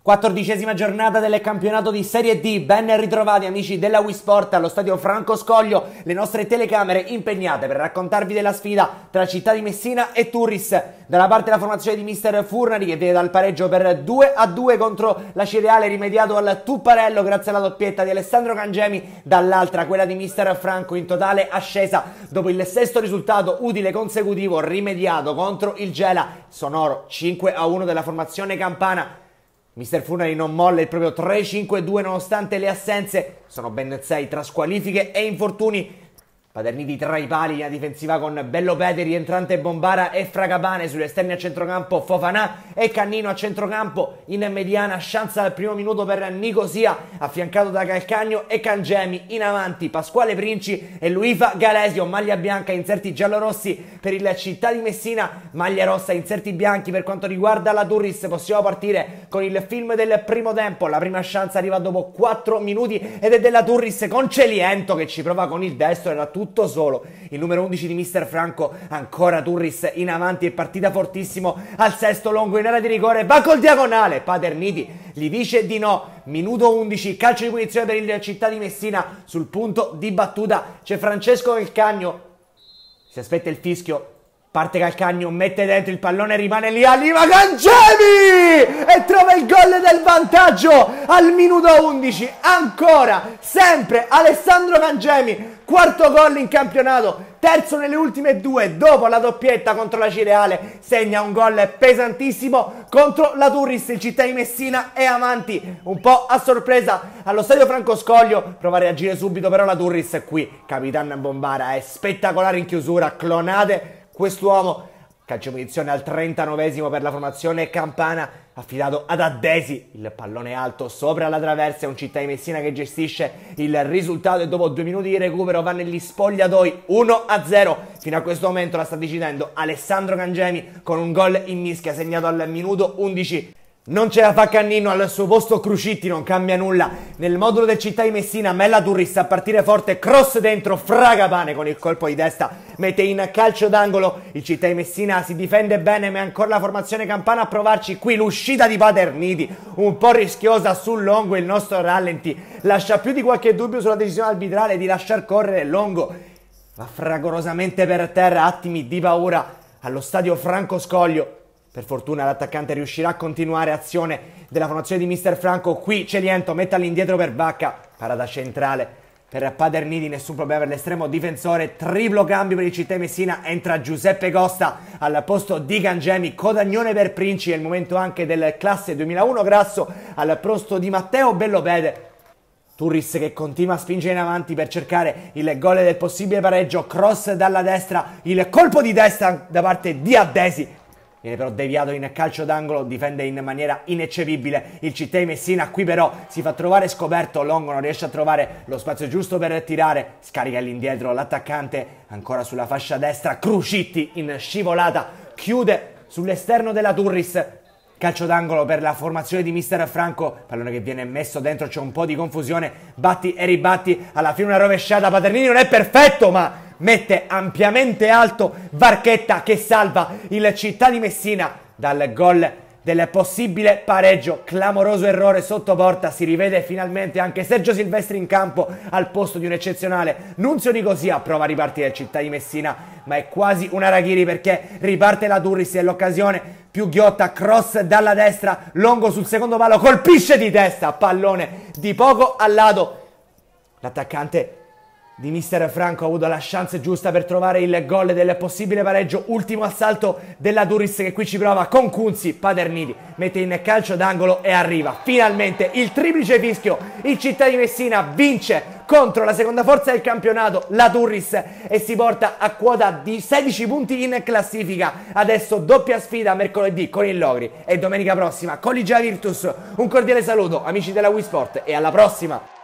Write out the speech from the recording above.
14ª giornata del campionato di Serie D, ben ritrovati amici della Wii Sport allo stadio Franco Scoglio, le nostre telecamere impegnate per raccontarvi della sfida tra Città di Messina e Turris. Dalla parte la formazione di mister Furnari che viene dal pareggio per 2-2 contro la Cireale, rimediato al Tupparello grazie alla doppietta di Alessandro Cangemi, dall'altra quella di mister Franco in totale ascesa dopo il sesto risultato utile consecutivo rimediato contro il Gela, sonoro 5-1 della formazione campana. Mister Furnari non molla il proprio 3-5-2 nonostante le assenze, sono ben 6 tra squalifiche e infortuni. Paterniti tra i pali, linea difensiva con Bello Peti, rientrante Bombara e Fragapane, sugli esterni a centrocampo Fofanà e Cannino a centrocampo, in mediana chance al primo minuto per Nicosia, affiancato da Calcagno e Cangemi, in avanti Pasquale Princi e Luifa Galesio, maglia bianca, inserti giallorossi per il Città di Messina, maglia rossa, inserti bianchi per quanto riguarda la Turris. Possiamo partire con il film del primo tempo, la prima chance arriva dopo 4 minuti ed è della Turris con Celiento che ci prova con il destro, era tutto solo il numero 11 di mister Franco, ancora Turris in avanti e partita fortissimo al sesto longo in area di rigore, va col diagonale, Paterniti gli dice di no, minuto 11, calcio di punizione per il Città di Messina, sul punto di battuta c'è Francesco Calcagno, si aspetta il fischio. Parte Calcagno, mette dentro il pallone, rimane lì, arriva Cangemi e trova il gol del vantaggio al minuto 11, ancora, sempre Alessandro Cangemi, quarto gol in campionato, terzo nelle ultime due, dopo la doppietta contro la Cireale, segna un gol pesantissimo contro la Turris. Il Città di Messina è avanti, un po' a sorpresa allo stadio Franco Scoglio, prova a reagire subito però la Turris, qui Capitan Bombara è spettacolare in chiusura, clonate quest'uomo. Calcio punizione al 39esimo per la formazione campana, affidato ad Addesi, il pallone alto sopra la traversa, è un Città di Messina che gestisce il risultato e dopo 2 minuti di recupero va negli spogliatoi 1-0. Fino a questo momento la sta decidendo Alessandro Cangemi con un gol in mischia segnato al minuto 11. Non ce la fa Cannino, al suo posto Crucitti, non cambia nulla. Nel modulo del Città di Messina, Mella Turris a partire forte, cross dentro, Fragapane con il colpo di testa, mette in calcio d'angolo. Il Città di Messina si difende bene, ma è ancora la formazione campana a provarci. Qui l'uscita di Paterniti, un po' rischiosa sul Longo, il nostro rallenti lascia più di qualche dubbio sulla decisione arbitrale di lasciar correre Longo. Va fragorosamente per terra, attimi di paura allo stadio Franco Scoglio. Per fortuna l'attaccante riuscirà a continuare azione della formazione di mister Franco. Qui Celiento mette all'indietro per Bacca, parata centrale per Paterniti, nessun problema per l'estremo difensore, triplo cambio per il Città di Messina, entra Giuseppe Costa al posto di Cangemi, Codagnone per Princi, è il momento anche del classe 2001 Grasso al posto di Matteo Bellopede. Turris che continua a spingere in avanti per cercare il gol del possibile pareggio, cross dalla destra, il colpo di testa da parte di Addesi. Viene però deviato in calcio d'angolo, difende in maniera ineccepibile il Città di Messina, qui però si fa trovare scoperto, Longo non riesce a trovare lo spazio giusto per tirare, scarica all'indietro l'attaccante, ancora sulla fascia destra, Crucitti in scivolata, chiude sull'esterno della Turris, calcio d'angolo per la formazione di mister Franco, pallone che viene messo dentro, c'è un po' di confusione, batti e ribatti, alla fine una rovesciata, Paternini non è perfetto ma mette ampiamente alto Varchetta che salva il Città di Messina dal gol del possibile pareggio. Clamoroso errore sotto porta, si rivede finalmente anche Sergio Silvestri in campo al posto di un eccezionale Nunzio Nicosia. Prova a ripartire il Città di Messina ma è quasi una Raghiri perché riparte la Turris e l'occasione più ghiotta, cross dalla destra, Longo sul secondo palo, colpisce di testa, pallone di poco al lato. L'attaccante di mister Franco ha avuto la chance giusta per trovare il gol del possibile pareggio, ultimo assalto della Turris che qui ci prova con Kunzi, Paterniti mette in calcio d'angolo e arriva finalmente il triplice fischio, il Città di Messina vince contro la seconda forza del campionato, la Turris, e si porta a quota di 16 punti in classifica. Adesso doppia sfida mercoledì con il Logri e domenica prossima con l'Igia Virtus. Un cordiale saluto amici della Wii Sport e alla prossima!